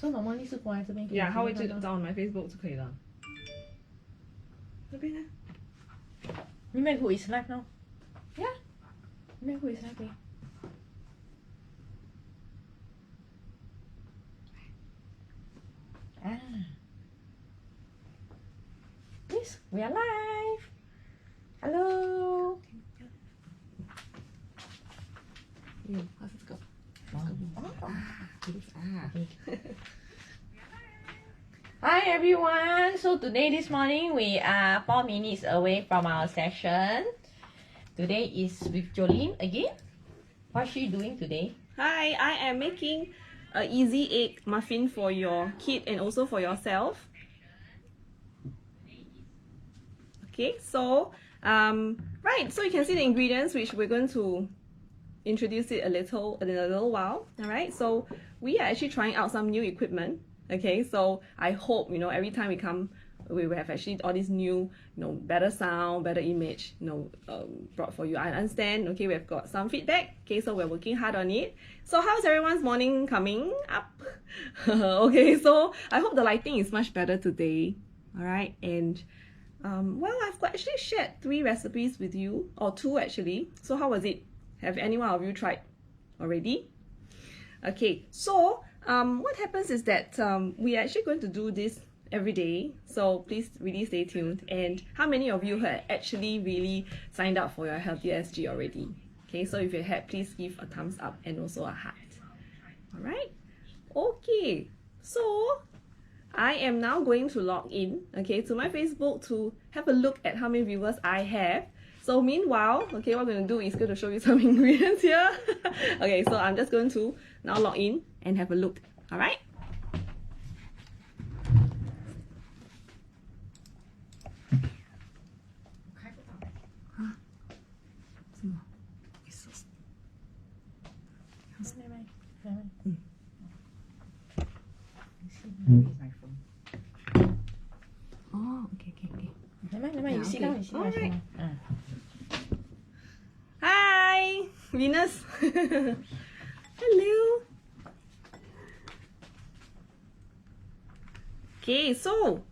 So normally 是挂在这边。Yeah， 它会就找我 my Facebook 就可以了。这边呢 You make who is live now? Yeah. You make who is live? Ah. Yes, we are live. Hello. 它是这个。Hi everyone. So today, this morning, we are 4 minutes away from our session. Today is with Jolyn again. What's she doing today? Hi, I am making an easy egg muffin for your kid and also for yourself. Okay, so right, so you can see the ingredients which we're going to introduce it in a little while. All right, so we are actually trying out some new equipment. Okay, so I hope every time we come, we will have actually all this new better sound, better image brought for you. I understand. Okay, we've got some feedback. Okay, so we're working hard on it. So how's everyone's morning coming up? Okay, so I hope the lighting is much better today. All right, and well, I've actually shared 3 recipes with you, or 2 actually. So how was it? Have any one of you tried already? Okay, so what happens is that we are actually going to do this every day, so please really stay tuned. And how many of you have actually really signed up for your Healthy SG already? Okay, so if you have, please give a thumbs up and also a heart. All right, okay, so I am now going to log in, okay, to my Facebook to have a look at how many viewers I have. So meanwhile, okay, what I'm going to do is going to show you some ingredients here. Okay, so I'm just going to now log in and have a look. All right. Oh, okay. Never mind. You sit down. All right. Hi, Venus. Hello. Okay, so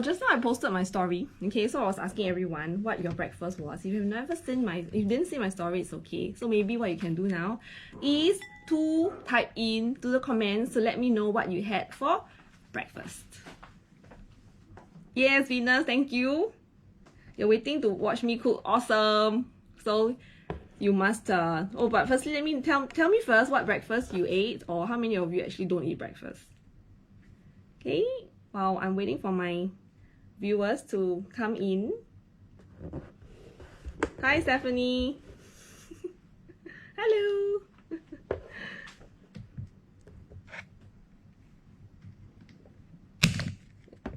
just now I posted my story. Okay, so I was asking everyone what your breakfast was. If you didn't see my story, it's okay. So maybe what you can do now is to type in to the comments to let me know what you had for breakfast. Yes, Venus, thank you. You're waiting to watch me cook. Awesome. So you must but firstly let me tell me first what breakfast you ate, or how many of you actually don't eat breakfast. Okay, while I'm waiting for my viewers to come in. Hi Stephanie. Hello.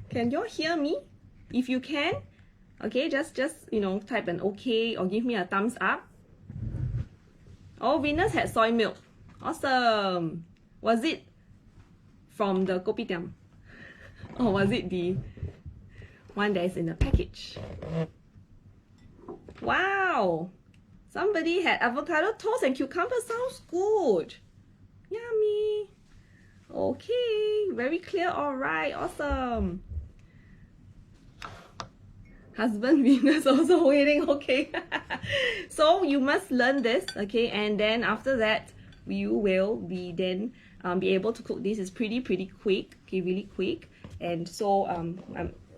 Can you all hear me? If you can, okay, just type an okay or give me a thumbs up. Oh, Venus had soy milk. Awesome. Was it from the kopitiam? Or was it the one that is in the package? Wow. Somebody had avocado toast and cucumber. Sounds good. Yummy. Okay, very clear. All right, awesome. Husband Venus also waiting. Okay. So you must learn this, okay, and then after that you will be able to cook this. Is pretty quick, okay, really quick. And so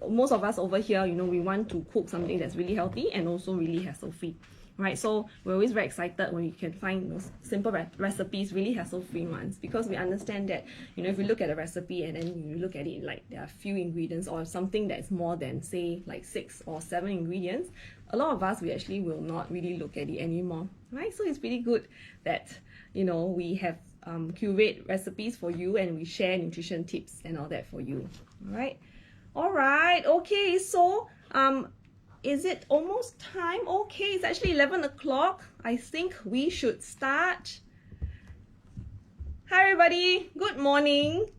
most of us over here, we want to cook something that's really healthy and also really hassle-free, right? So we're always very excited when we can find those simple recipes, really hassle-free ones, because we understand that if you look at a recipe and then you look at it like there are few ingredients or something that's more than say like 6 or 7 ingredients, a lot of us, we actually will not really look at it anymore, right? So it's pretty good that we have curate recipes for you and we share nutrition tips and all that for you. All right, okay, so is it almost time? Okay, it's actually 11 o'clock. I think we should start. Hi everybody, good morning.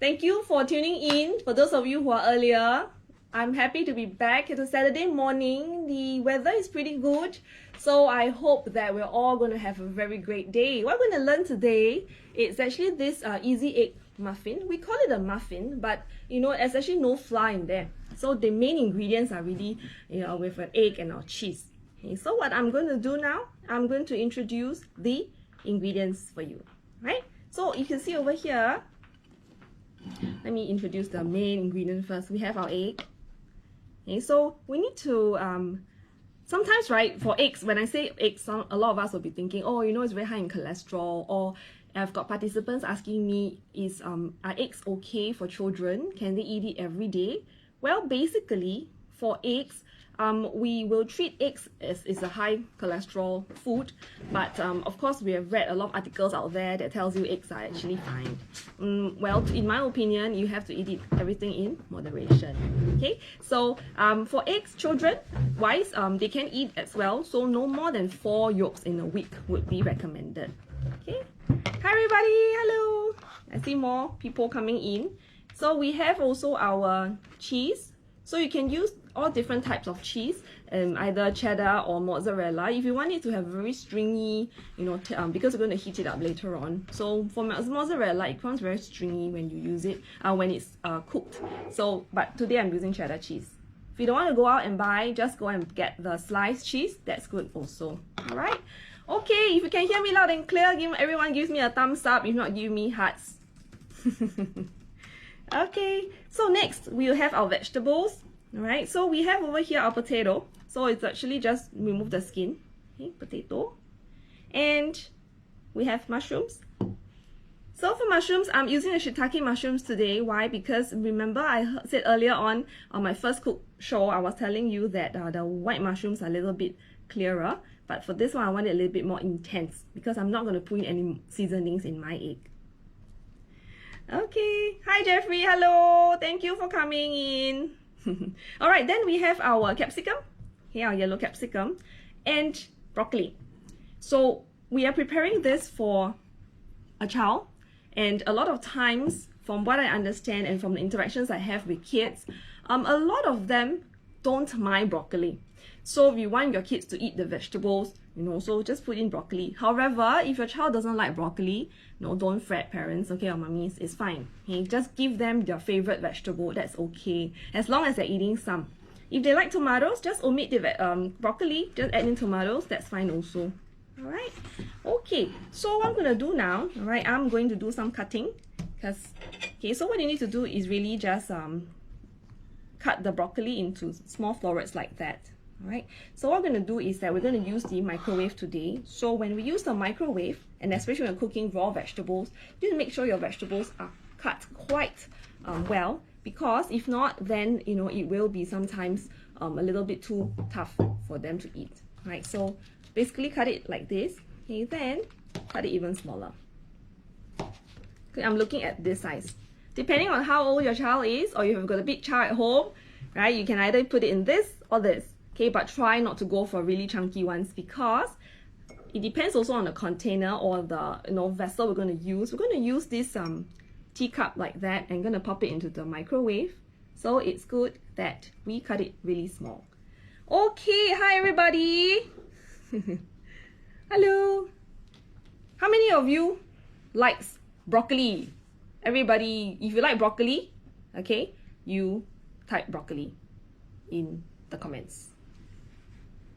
Thank you for tuning in. For those of you who are earlier, I'm happy to be back. It's a Saturday morning. The weather is pretty good, so I hope that we're all going to have a very great day. What we're going to learn today is actually this easy egg muffin. We call it a muffin, but you know, there's actually no flour in there. So the main ingredients are really, you know, with an egg and our cheese. Okay, so what I'm going to do now, I'm going to introduce the ingredients for you, right? So you can see over here, let me introduce the main ingredient first. We have our egg. Okay, so we need to, sometimes, right, for eggs, when I say eggs, a lot of us will be thinking, oh, you know, it's very high in cholesterol, or I've got participants asking me, are eggs okay for children? Can they eat it every day? Well, basically, for eggs, we will treat eggs as is a high cholesterol food, but of course we have read a lot of articles out there that tells you eggs are actually fine. Well, in my opinion, you have to eat it everything in moderation. Okay, so for eggs, children wise, they can eat as well, so no more than 4 yolks in a week would be recommended. Okay, hi everybody, hello. I see more people coming in. So we have also our cheese. So you can use all different types of cheese, either cheddar or mozzarella. If you want it to have very stringy, you know, because we're going to heat it up later on. So for mozzarella, it becomes very stringy when you use it, when it's cooked. So, but today I'm using cheddar cheese. If you don't want to go out and buy, just go and get the sliced cheese. That's good also. All right. Okay, if you can hear me loud and clear, everyone gives me a thumbs up. If not, give me hearts. Okay, so next we'll have our vegetables. All right, so we have over here our potato. So it's actually just remove the skin. Okay, potato. And we have mushrooms. So for mushrooms, I'm using the shiitake mushrooms today. Why? Because remember I said earlier on my first cook show, I was telling you that the white mushrooms are a little bit clearer. But for this one, I want it a little bit more intense because I'm not going to put in any seasonings in my egg. Okay, hi Jeffrey, hello, thank you for coming in. All right, then we have our capsicum, here our yellow capsicum, and broccoli. So we are preparing this for a child, and a lot of times, from what I understand and from the interactions I have with kids, a lot of them don't mind broccoli. So if you want your kids to eat the vegetables, you know, so just put in broccoli. However, if your child doesn't like broccoli, no, don't fret, parents, okay, or mummies, it's fine. Okay, just give them their favorite vegetable. That's okay, as long as they're eating some. If they like tomatoes, just omit the broccoli, just add in tomatoes. That's fine also. All right. Okay. So what I'm gonna do now, all right, I'm going to do some cutting, because okay. So what you need to do is really just cut the broccoli into small florets like that. Alright, so what we're going to do is that we're going to use the microwave today. So when we use the microwave, and especially when cooking raw vegetables, you need to make sure your vegetables are cut quite well, because if not, then you know it will be sometimes a little bit too tough for them to eat. Right, so basically cut it like this. Okay, then cut it even smaller. Okay, I'm looking at this size. Depending on how old your child is, or you've got a big child at home, right, you can either put it in this or this. Okay, but try not to go for really chunky ones, because it depends also on the container or the vessel we're going to use. We're going to use this teacup like that and going to pop it into the microwave. So it's good that we cut it really small. Okay, hi everybody. Hello. How many of you likes broccoli? Everybody, if you like broccoli, okay, you type broccoli in the comments.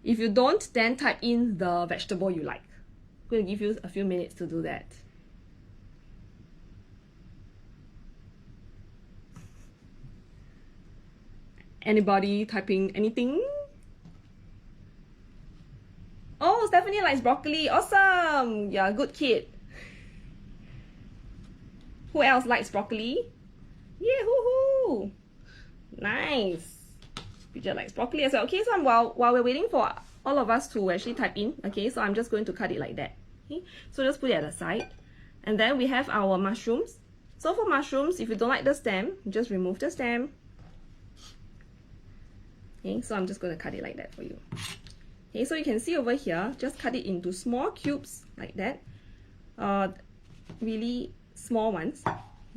If you don't, then type in the vegetable you like. I'm going to give you a few minutes to do that. Anybody typing anything? Oh, Stephanie likes broccoli. Awesome! Yeah, good kid. Who else likes broccoli? Yeah, hoo-hoo! Nice. Peter likes broccoli as well. Okay, so while we're waiting for all of us to actually type in, okay, so I'm just going to cut it like that. Okay, so just put it at the side. And then we have our mushrooms. So for mushrooms, if you don't like the stem, just remove the stem. Okay, so I'm just going to cut it like that for you. Okay, so you can see over here, just cut it into small cubes like that. Really small ones.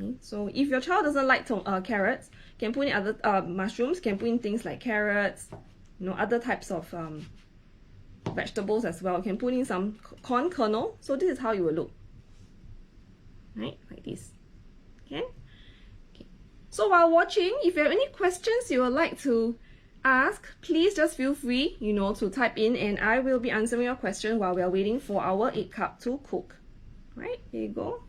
Okay, so if your child doesn't like carrots, can put in other mushrooms, can put in things like carrots, other types of vegetables as well. You can put in some corn kernel. So this is how it will look, right? Like this. Okay? So while watching, if you have any questions you would like to ask, please just feel free, to type in, and I will be answering your question while we are waiting for our egg cup to cook. Right, here you go.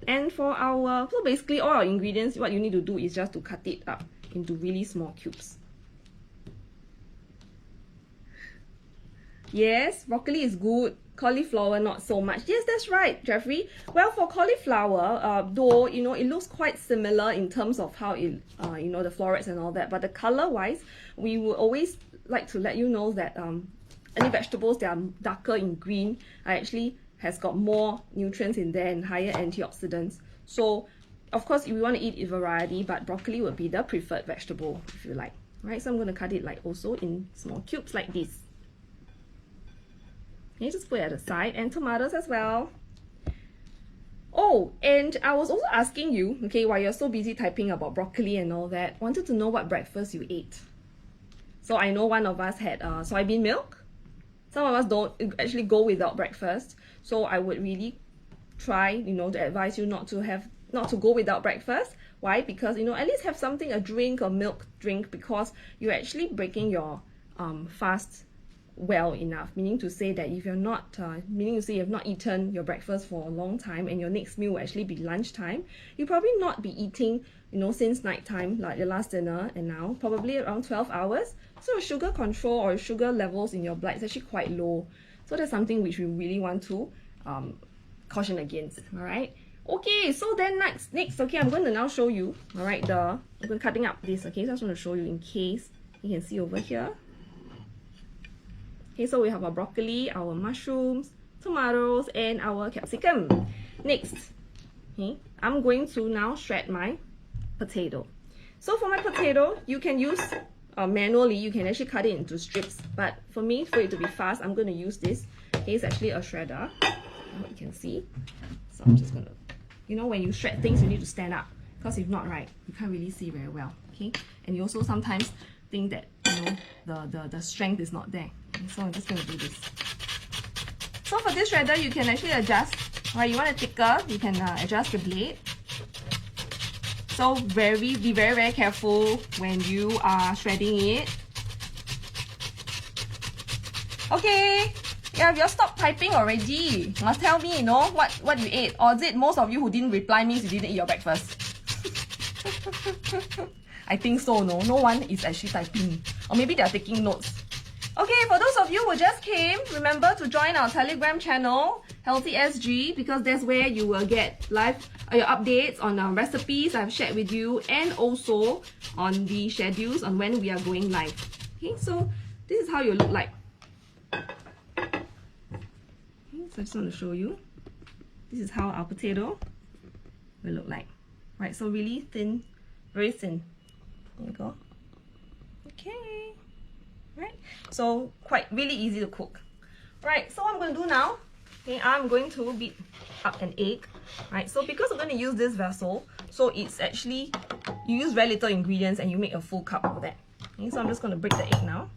And for so basically all our ingredients, what you need to do is just to cut it up into really small cubes. Yes, broccoli is good. Cauliflower, not so much. Yes, that's right, Jeffrey. Well, for cauliflower, though, it looks quite similar in terms of how it, the florets and all that. But the color-wise, we will always like to let you know that any vegetables that are darker in green are actually has got more nutrients in there and higher antioxidants. So, of course, if you want to eat a variety, but broccoli would be the preferred vegetable, if you like. Right, so I'm going to cut it like also in small cubes like this. Okay, just put it at the side, and tomatoes as well. Oh, and I was also asking you, okay, while you're so busy typing about broccoli and all that, wanted to know what breakfast you ate. So I know one of us had soybean milk. Some of us don't actually go without breakfast. So I would really try, to advise you not to go without breakfast. Why? Because, at least have something, a drink or milk drink, because you're actually breaking your fast well enough, meaning to say that if you're not you've not eaten your breakfast for a long time and your next meal will actually be lunchtime, you'll probably not be eating since nighttime, like your last dinner, and now probably around 12 hours. So sugar control or sugar levels in your blood is actually quite low. So that's something which we really want to caution against. All right, okay, so then next okay, I'm going to now show you, all right, I'm going cutting up this. Okay, so I just want to show you in case you can see over here. Okay, so we have our broccoli, our mushrooms, tomatoes, and our capsicum. Next, okay, I'm going to now shred my potato. So for my potato, you can use manually, you can actually cut it into strips. But for me, for it to be fast, I'm going to use this. Okay, it's actually a shredder. You can see. So I'm just going to, when you shred things, you need to stand up. Because if not, right, you can't really see very well. Okay, and you also sometimes think that, the strength is not there. So I'm just going to do this. So for this shredder, you can actually adjust. Right, you want it thicker, you can adjust the blade. So be very, very careful when you are shredding it. Okay, yeah, you stopped typing already. Must tell me, what you ate. Or is it most of you who didn't reply means you didn't eat your breakfast? I think so, no one is actually typing. Or maybe they are taking notes. Okay, for those of you who just came, remember to join our Telegram channel, Healthy SG, because that's where you will get live your updates on our recipes I've shared with you, and also on the schedules on when we are going live. Okay, so this is how you look like. Okay, so I just want to show you. This is how our potato will look like. Right, so really thin, very thin. There you go. Okay. Right, so really easy to cook. Right, so what I'm going to do now, okay, I'm going to beat up an egg. Right, so because I'm going to use this vessel, so it's actually, you use very little ingredients and you make a full cup of that. Okay, so I'm just going to break the egg now.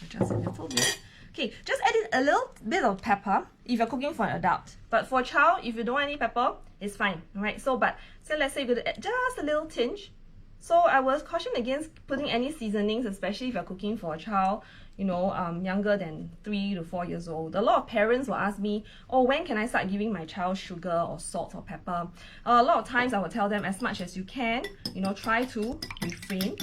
Just a little bit. Okay, just add a little bit of pepper if you're cooking for an adult. But for a child, if you don't want any pepper, it's fine. Alright, so let's say you're going to add just a little tinge. So I was cautioned against putting any seasonings, especially if you're cooking for a child, younger than 3 to 4 years old. A lot of parents will ask me, oh, when can I start giving my child sugar or salt or pepper? A lot of times I will tell them as much as you can, try to refrain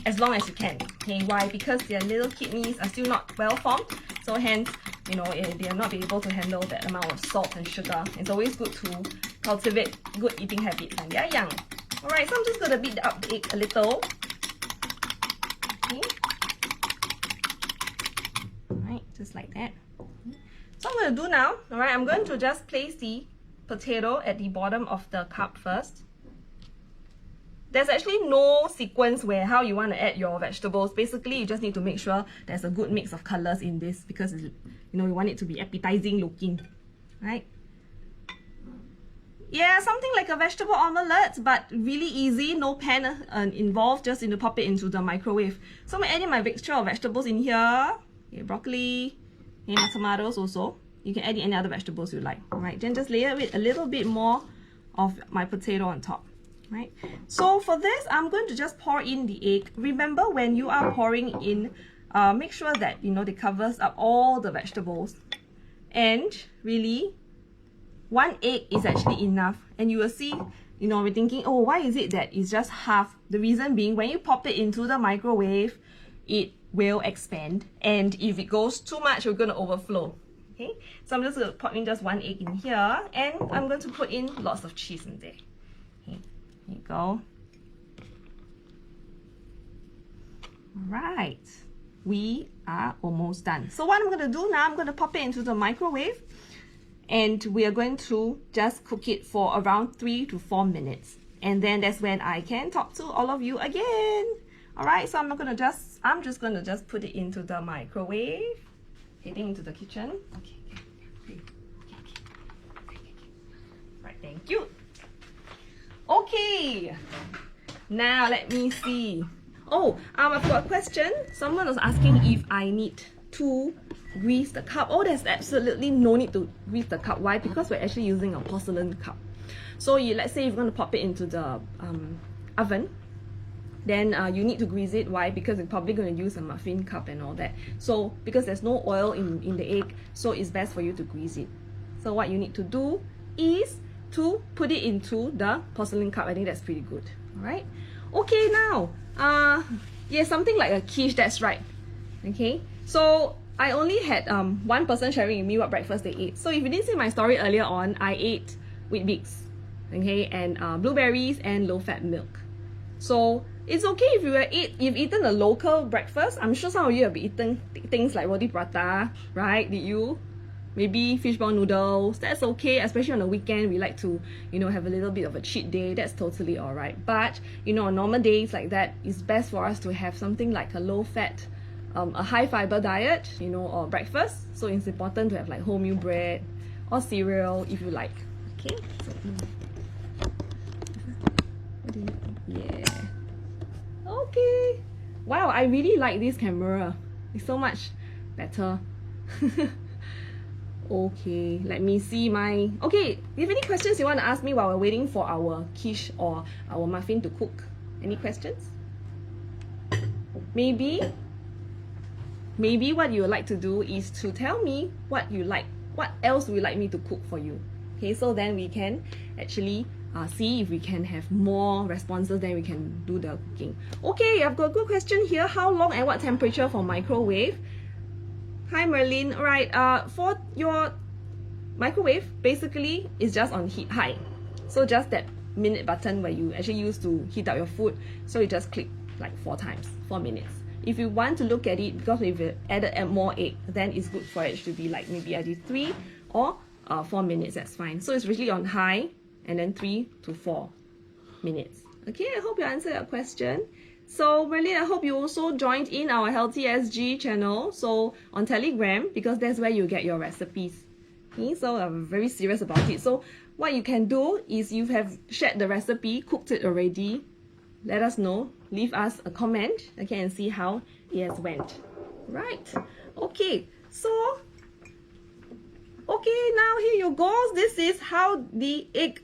as long as you can. Okay, why? Because their little kidneys are still not well formed, so hence, they are not be able to handle that amount of salt and sugar. It's always good to cultivate good eating habits when they are young. Alright, so I'm just going to beat up the egg a little. Okay. Alright, just like that. So I'm going to do now, alright, I'm going to just place the potato at the bottom of the cup first. There's actually no sequence where how you want to add your vegetables. Basically, you just need to make sure there's a good mix of colors in this, because you want it to be appetizing looking, right? Yeah, something like a vegetable omelette, but really easy, no pan involved, just need to pop it into the microwave. So I'm adding my mixture of vegetables in here. Okay, broccoli, and my tomatoes also. You can add any other vegetables you like, right? Then just layer with a little bit more of my potato on top, right? So for this, I'm going to just pour in the egg. Remember, when you are pouring in, make sure that, you know, it covers up all the vegetables. And really, one egg is actually enough. And you will see, you know, we're thinking, oh, why is it that it's just half? The reason being, when you pop it into the microwave, it will expand. And if it goes too much, you're going to overflow. Okay, so I'm just going to put in just one egg in here, and I'm going to put in lots of cheese in there. Okay, here you go. Right, we are almost done. So what I'm going to do now, I'm going to pop it into the microwave, and we are going to just cook it for around 3 to 4 minutes. And then that's when I can talk to all of you again. All right, so I'm just going to just put it into the microwave. Heading into the kitchen. Okay. Right, thank you. Okay, now let me see. Oh, I've got a question. Someone was asking if I need to grease the cup. Oh, there's absolutely no need to grease the cup. Why? Because we're actually using a porcelain cup. So let's say you're going to pop it into the oven. Then you need to grease it. Why? Because you're probably going to use a muffin cup and all that. So because there's no oil in the egg, so it's best for you to grease it. So what you need to do is to put it into the porcelain cup. I think that's pretty good. All right. Okay, now yeah, something like a quiche. That's right. Okay. So I only had one person sharing with me what breakfast they ate. So if you didn't see my story earlier on, I ate Weet-Bix, okay, and blueberries and low-fat milk. So it's okay if you've eaten a local breakfast. I'm sure some of you have eaten things like roti prata, right? Did you? Maybe fishball noodles. That's okay, especially on the weekend. We like to, you know, have a little bit of a cheat day. That's totally all right. But, you know, on normal days like that, it's best for us to have something like a low-fat, a high-fiber diet, you know, or breakfast. So it's important to have like wholemeal bread or cereal if you like. Okay. So, what do you think? Yeah. Okay. Wow, I really like this camera. It's so much better. Okay, let me see my... Okay, if you have any questions you want to ask me while we're waiting for our quiche or our muffin to cook? Any questions? Maybe what you would like to do is to tell me what you like. What else would you like me to cook for you? Okay, so then we can actually see if we can have more responses, then we can do the cooking. Okay, I've got a good question here. How long and what temperature for microwave? Hi Merlin. Right, for your microwave, basically it's just on heat high. So just that minute button where you actually use to heat up your food. So you just click like 4 times, 4 minutes. If you want to look at it, because if you added more egg, then it's good for it to be like maybe I did 3 or 4 minutes, that's fine. So it's really on high and then 3 to 4 minutes. Okay, I hope you answered your question. So Merlin, I hope you also joined in our Healthy SG channel, so on Telegram, because that's where you get your recipes. Okay, so I'm very serious about it. So what you can do is you have shared the recipe, cooked it already, let us know, leave us a comment, okay, and see how it has went. Right, okay, so okay, now here you go. This is how the egg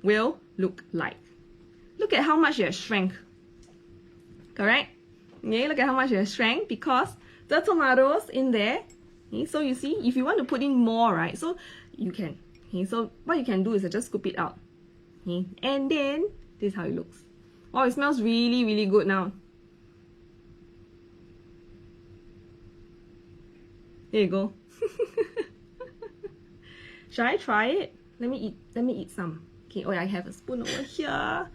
will look like. Look at how much it has shrank. Correct? Okay, look at how much it has shrank because the tomatoes in there. Okay, so you see, if you want to put in more, right, so you can. Okay, so what you can do is just scoop it out. Okay, and then this is how it looks. Wow, it smells really, really good now. There you go. Shall I try it? Let me eat some. Okay, oh yeah, I have a spoon over here.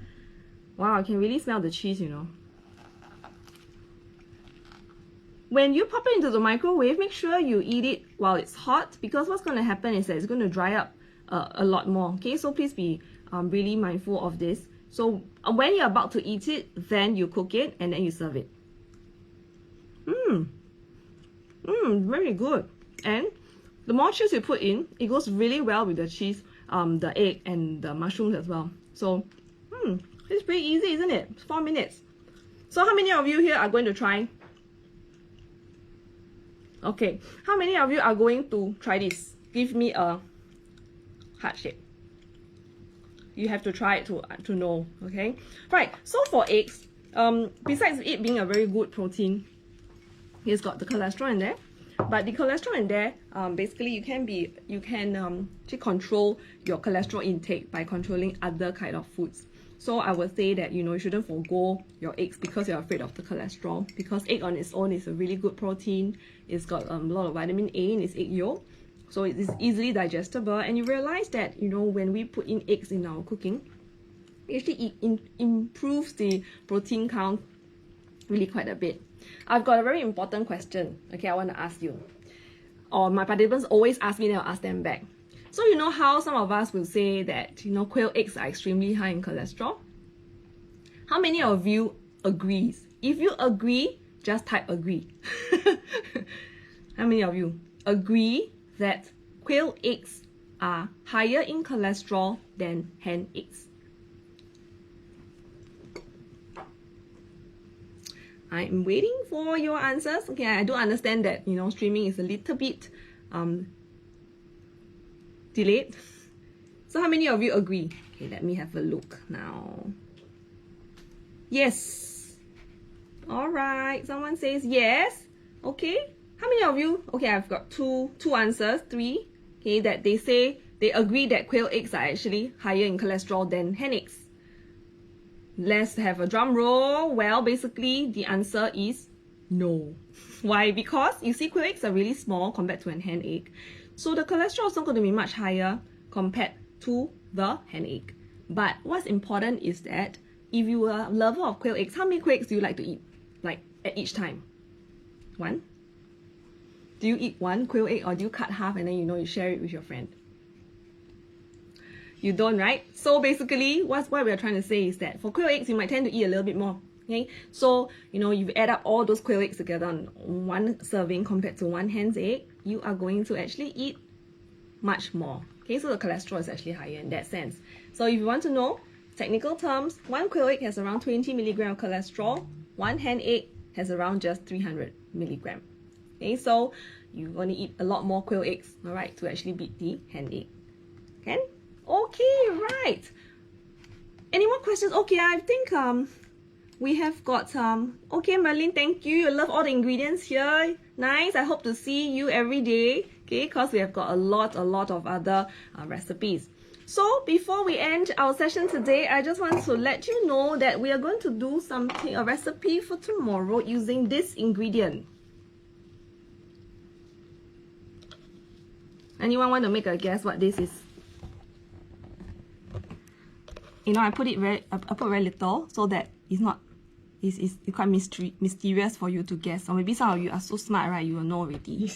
Wow, I can really smell the cheese, you know. When you pop it into the microwave, make sure you eat it while it's hot, because what's going to happen is that it's going to dry up a lot more. Okay, so please be really mindful of this. So when you're about to eat it, then you cook it and then you serve it. Very good. And the more cheese you put in, it goes really well with the cheese. the egg and the mushrooms as well. So, it's pretty easy, isn't it? 4 minutes. So how many of you here are going to try? Okay, how many of you are going to try this? Give me a heart shape. You have to try it to know, okay? Right, so for eggs, besides it being a very good protein, it's got the cholesterol in there. But the cholesterol in there, basically you can actually control your cholesterol intake by controlling other kind of foods. So I would say that, you shouldn't forgo your eggs because you're afraid of the cholesterol, because egg on its own is a really good protein. It's got a lot of vitamin A in its egg yolk, so it is easily digestible. And you realize that, when we put in eggs in our cooking, it actually improves the protein count really quite a bit. I've got a very important question, okay, I want to ask you. Or my participants always ask me, then I'll ask them back. So you know how some of us will say that, quail eggs are extremely high in cholesterol? How many of you agrees? If you agree, just type agree. How many of you agree that quail eggs are higher in cholesterol than hen eggs? I'm waiting for your answers. Okay, I do understand that, streaming is a little bit delayed. So how many of you agree? Okay, let me have a look now. Yes. All right, someone says yes. Okay, how many of you? Okay, I've got two answers, 3. Okay, that they say they agree that quail eggs are actually higher in cholesterol than hen eggs. Let's have a drum roll. Well, basically the answer is no. Why? Because you see, quail eggs are really small compared to an hen egg. So the cholesterol is not going to be much higher compared to the hen egg. But what's important is that if you are a lover of quail eggs, how many quail eggs do you like to eat? Like at each time? 1? Do you eat 1 quail egg, or do you cut half and then you share it with your friend? You don't, right? So basically, what we're trying to say is that for quail eggs, you might tend to eat a little bit more. Okay, so you add up all those quail eggs together on 1 serving compared to 1 hen's egg, you are going to actually eat much more. Okay, so the cholesterol is actually higher in that sense. So if you want to know technical terms, 1 quail egg has around 20 milligram of cholesterol. 1 hen egg has around just 300 milligram. Okay, so you're going to eat a lot more quail eggs, all right, to actually beat the hen egg. Okay, right. Any more questions? Okay, I think we have got okay, Merlin, thank you. You love all the ingredients here. Nice. I hope to see you every day. Okay, because we have got a lot of other recipes. So before we end our session today, I just want to let you know that we are going to do a recipe for tomorrow using this ingredient. Anyone want to make a guess what this is? I put very little so that it's quite mysterious for you to guess. Or maybe some of you are so smart, right? You will know already.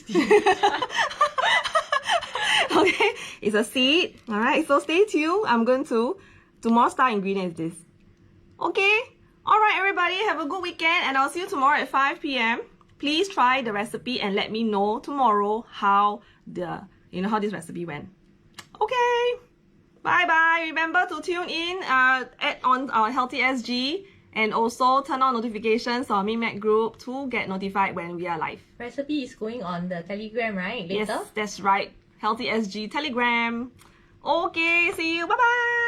Okay, it's a seed. All right, so stay tuned. I'm going to more star ingredient is this. Okay, all right, everybody, have a good weekend, and I'll see you tomorrow at 5 p.m. Please try the recipe and let me know tomorrow how how this recipe went. Okay. Bye-bye. Remember to tune in, add on our Healthy SG, and also turn on notifications on MeMac group to get notified when we are live. Recipe is going on the Telegram, right? Later? Yes, that's right. Healthy SG Telegram. Okay, see you. Bye-bye.